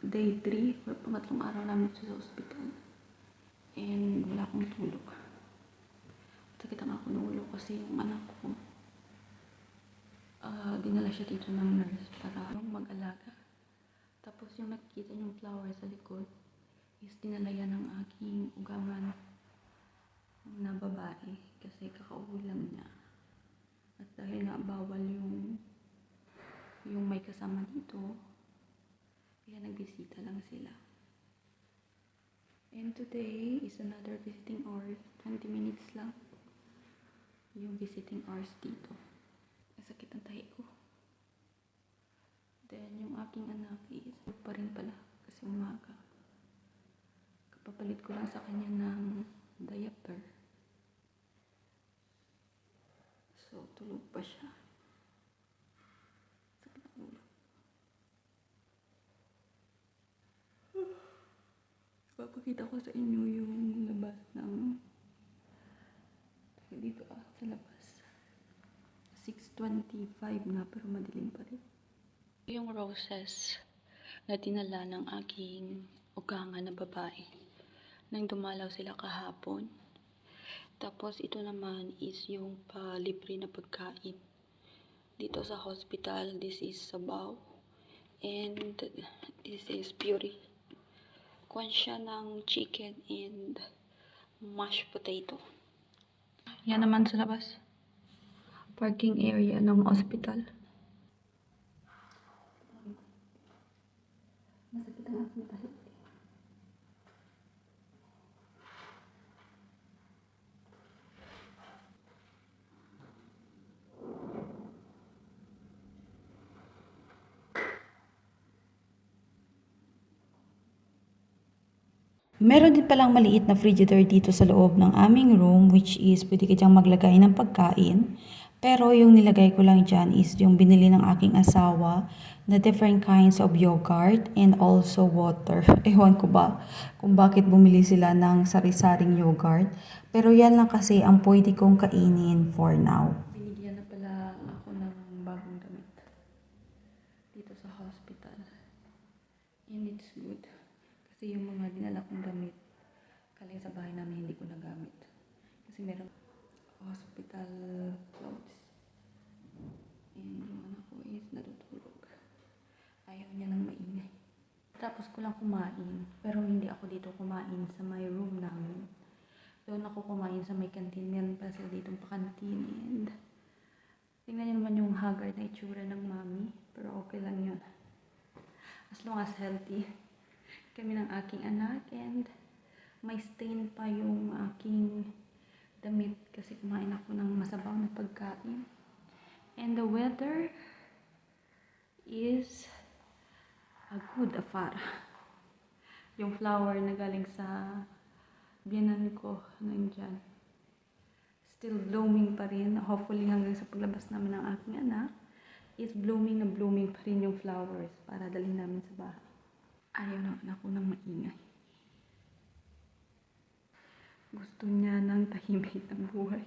day 3 or pangatlong araw namin sa hospital. And wala akong tulog. Sakit ang ako ng ulo kasi yung anak ko, dinala siya dito ng nurse para mag-alaga. Tapos yung nakikita yung flower sa likod is dinala yan ng aking ugangan na babae kasi kakauwi lang niya. At dahil nga bawal yung may kasama dito, kaya nagbisita lang sila. And today is another visiting hours, 20 minutes lang yung visiting hours dito. Sakit ang tahi ko. Then yung aking anak is pa rin pala kasi umaga. Kapapalit ko lang sa kanya ng diaper. So tulog pa siya. Sakit ang ulo. Papakita ko sa inyo yung labas ng dito sa labas. 6:25 na pero madilim pa rin. Yung roses na dinala ng aking ugangan na babae nang dumalaw sila kahapon. Tapos ito naman is yung palibre na pagkain dito sa hospital. This is sabaw and this is puree. Kuwan siya ng chicken and mashed potato. Yan naman sa labas. Parking area ng hospital. Masakit ang aking tahi. Meron din palang maliit na frigidaire dito sa loob ng aming room, which is pwede ka dyang maglagay ng pagkain. Pero yung nilagay ko lang dyan is yung binili ng aking asawa na different kinds of yogurt and also water. Ewan ko ba kung bakit bumili sila ng sari-saring yogurt. Pero yan lang kasi ang pwede kong kainin for now. Binigyan na pala ako ng bagong damit dito sa hospital. And it's good. Kasi yung mga dinala kong damit, kaling sa bahay namin hindi ko nagamit. Kasi meron hospital clothes. And yung anak ko is natutulog. Ayaw niya ng maingay. Tapos ko lang kumain, pero hindi ako dito kumain sa may room namin. Doon ako kumain sa may canteen. Meron pa sila ditong pa-canteen. And tingnan niyo naman yung haggard na itsura ng mami. Pero okay lang yun. As long as healthy. Kami ng aking anak and may stain pa yung aking damit kasi kumain ako ng masabaw na pagkain. And the weather is a good afar. Yung flower na galing sa biyanan ko nandyan. Still blooming pa rin. Hopefully hanggang sa paglabas namin ng aking anak is blooming na blooming pa rin yung flowers para dalhin namin sa bahay. Ayaw naman ako ng maingay. Gusto niya ng tahimik ng buhay.